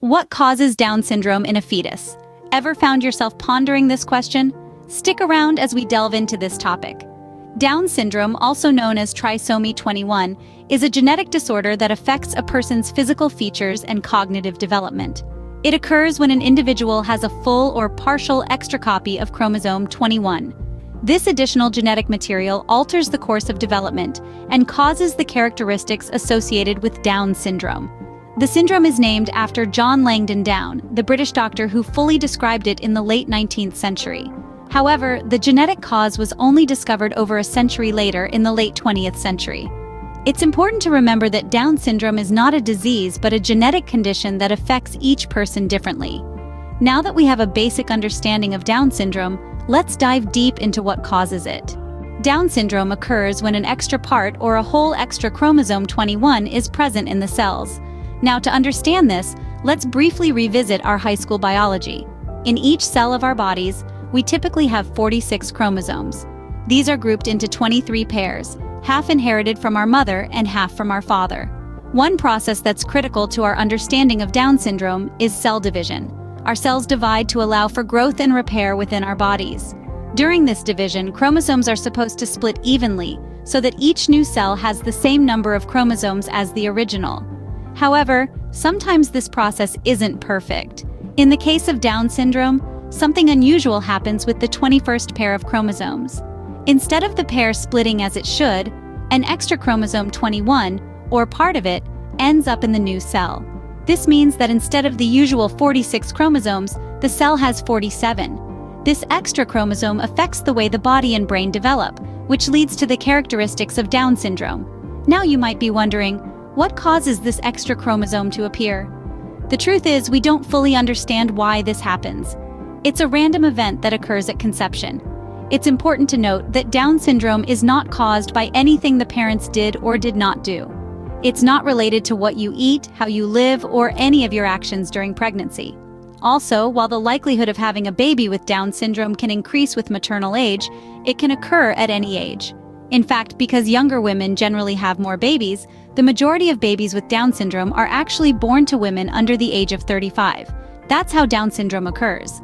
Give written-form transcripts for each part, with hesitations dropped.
What causes Down syndrome in a fetus? Ever found yourself pondering this question? Stick around as we delve into this topic. Down syndrome, also known as trisomy 21, is a genetic disorder that affects a person's physical features and cognitive development. It occurs when an individual has a full or partial extra copy of chromosome 21. This additional genetic material alters the course of development and causes the characteristics associated with Down syndrome. The syndrome is named after John Langdon Down, the British doctor who fully described it in the late 19th century. However, the genetic cause was only discovered over a century later in the late 20th century. It's important to remember that Down syndrome is not a disease but a genetic condition that affects each person differently. Now that we have a basic understanding of Down syndrome, let's dive deep into what causes it. Down syndrome occurs when an extra part or a whole extra chromosome 21 is present in the cells. Now, to understand this, let's briefly revisit our high school biology. In each cell of our bodies, we typically have 46 chromosomes. These are grouped into 23 pairs, half inherited from our mother and half from our father. One process that's critical to our understanding of Down syndrome is cell division. Our cells divide to allow for growth and repair within our bodies. During this division, chromosomes are supposed to split evenly so that each new cell has the same number of chromosomes as the original. However, sometimes this process isn't perfect. In the case of Down syndrome, something unusual happens with the 21st pair of chromosomes. Instead of the pair splitting as it should, an extra chromosome 21, or part of it, ends up in the new cell. This means that instead of the usual 46 chromosomes, the cell has 47. This extra chromosome affects the way the body and brain develop, which leads to the characteristics of Down syndrome. Now you might be wondering, what causes this extra chromosome to appear? The truth is, we don't fully understand why this happens. It's a random event that occurs at conception. It's important to note that Down syndrome is not caused by anything the parents did or did not do. It's not related to what you eat, how you live, or any of your actions during pregnancy. Also, while the likelihood of having a baby with Down syndrome can increase with maternal age, it can occur at any age. In fact, because younger women generally have more babies, the majority of babies with Down syndrome are actually born to women under the age of 35. That's how Down syndrome occurs.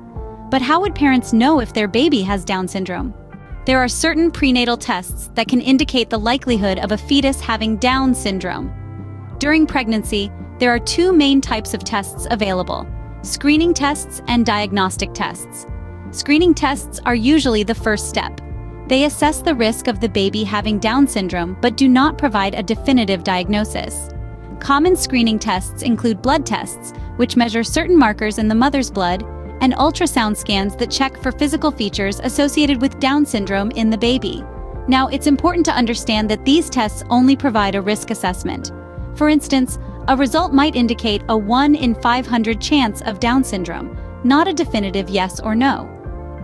But how would parents know if their baby has Down syndrome? There are certain prenatal tests that can indicate the likelihood of a fetus having Down syndrome. During pregnancy, there are two main types of tests available: screening tests and diagnostic tests. Screening tests are usually the first step. They assess the risk of the baby having Down syndrome but do not provide a definitive diagnosis. Common screening tests include blood tests, which measure certain markers in the mother's blood, and ultrasound scans that check for physical features associated with Down syndrome in the baby. Now, it's important to understand that these tests only provide a risk assessment. For instance, a result might indicate a 1 in 500 chance of Down syndrome, not a definitive yes or no.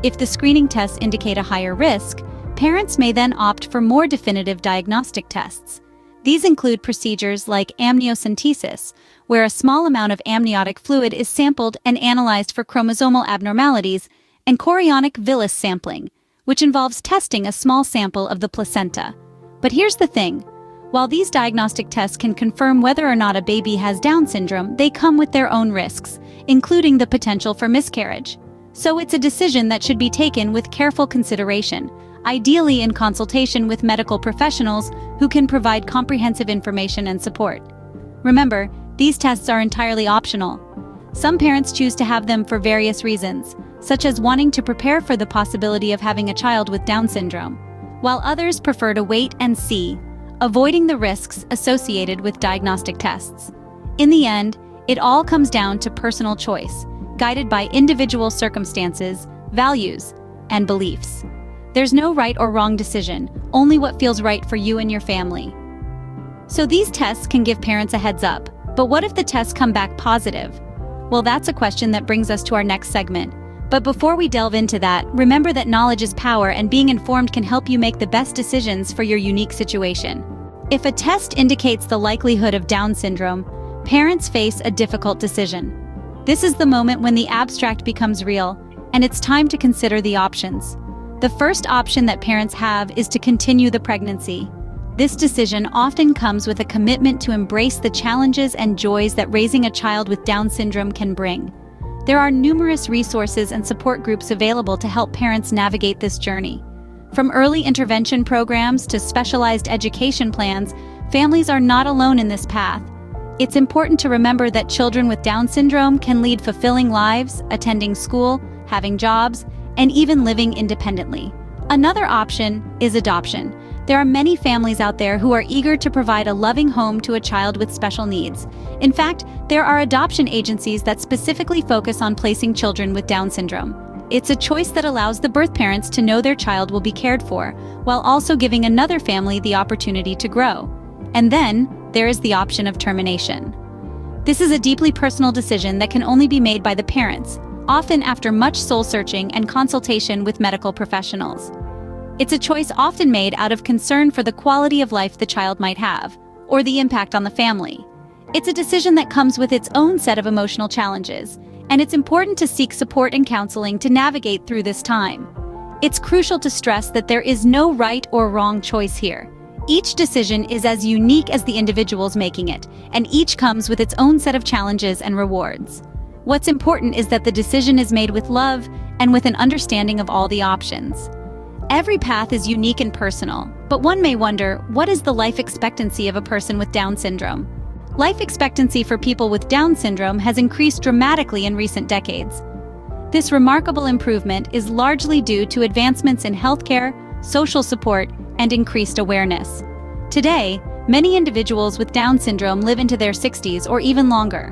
If the screening tests indicate a higher risk, parents may then opt for more definitive diagnostic tests. These include procedures like amniocentesis, where a small amount of amniotic fluid is sampled and analyzed for chromosomal abnormalities, and chorionic villus sampling, which involves testing a small sample of the placenta. But here's the thing. While these diagnostic tests can confirm whether or not a baby has Down syndrome, they come with their own risks, including the potential for miscarriage. So it's a decision that should be taken with careful consideration, ideally in consultation with medical professionals who can provide comprehensive information and support. Remember, these tests are entirely optional. Some parents choose to have them for various reasons, such as wanting to prepare for the possibility of having a child with Down syndrome, while others prefer to wait and see, avoiding the risks associated with diagnostic tests. In the end, it all comes down to personal choice, guided by individual circumstances, values, and beliefs. There's no right or wrong decision, only what feels right for you and your family. So these tests can give parents a heads up, but what if the tests come back positive? Well, that's a question that brings us to our next segment. But before we delve into that, remember that knowledge is power and being informed can help you make the best decisions for your unique situation. If a test indicates the likelihood of Down syndrome, parents face a difficult decision. This is the moment when the abstract becomes real, and it's time to consider the options. The first option that parents have is to continue the pregnancy. This decision often comes with a commitment to embrace the challenges and joys that raising a child with Down syndrome can bring. There are numerous resources and support groups available to help parents navigate this journey. From early intervention programs to specialized education plans, families are not alone in this path. It's important to remember that children with Down syndrome can lead fulfilling lives, attending school, having jobs, and even living independently. Another option is adoption. There are many families out there who are eager to provide a loving home to a child with special needs. In fact, there are adoption agencies that specifically focus on placing children with Down syndrome. It's a choice that allows the birth parents to know their child will be cared for, while also giving another family the opportunity to grow. And then, there is the option of termination. This is a deeply personal decision that can only be made by the parents, often after much soul-searching and consultation with medical professionals. It's a choice often made out of concern for the quality of life the child might have, or the impact on the family. It's a decision that comes with its own set of emotional challenges, and it's important to seek support and counseling to navigate through this time. It's crucial to stress that there is no right or wrong choice here. Each decision is as unique as the individuals making it, and each comes with its own set of challenges and rewards. What's important is that the decision is made with love and with an understanding of all the options. Every path is unique and personal, but one may wonder, what is the life expectancy of a person with Down syndrome? Life expectancy for people with Down syndrome has increased dramatically in recent decades. This remarkable improvement is largely due to advancements in healthcare, social support, and increased awareness. Today, many individuals with Down syndrome live into their 60s or even longer.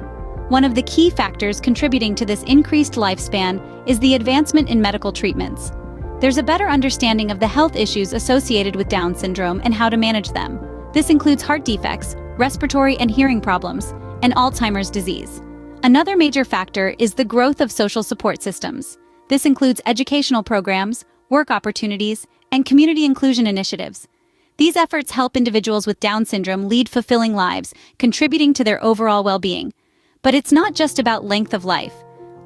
One of the key factors contributing to this increased lifespan is the advancement in medical treatments. There's a better understanding of the health issues associated with Down syndrome and how to manage them. This includes heart defects, respiratory and hearing problems, and Alzheimer's disease. Another major factor is the growth of social support systems. This includes educational programs, work opportunities, and community inclusion initiatives. These efforts help individuals with Down syndrome lead fulfilling lives, contributing to their overall well-being. But it's not just about length of life.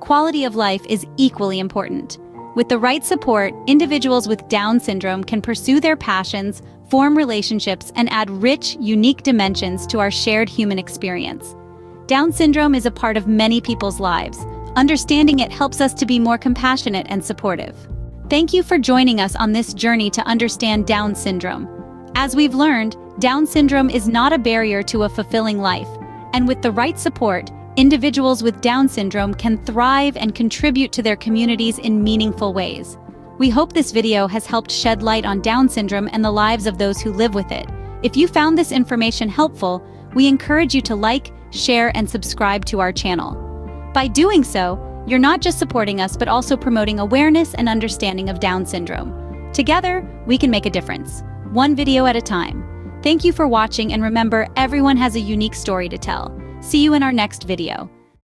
Quality of life is equally important. With the right support, individuals with Down syndrome can pursue their passions, form relationships, and add rich, unique dimensions to our shared human experience. Down syndrome is a part of many people's lives. Understanding it helps us to be more compassionate and supportive. Thank you for joining us on this journey to understand Down syndrome. As we've learned, Down syndrome is not a barrier to a fulfilling life, and with the right support, individuals with Down syndrome can thrive and contribute to their communities in meaningful ways. We hope this video has helped shed light on Down syndrome and the lives of those who live with it. If you found this information helpful, we encourage you to like, share, and subscribe to our channel. By doing so, you're not just supporting us but also promoting awareness and understanding of Down syndrome. Together, we can make a difference, one video at a time. Thank you for watching, and remember, everyone has a unique story to tell. See you in our next video.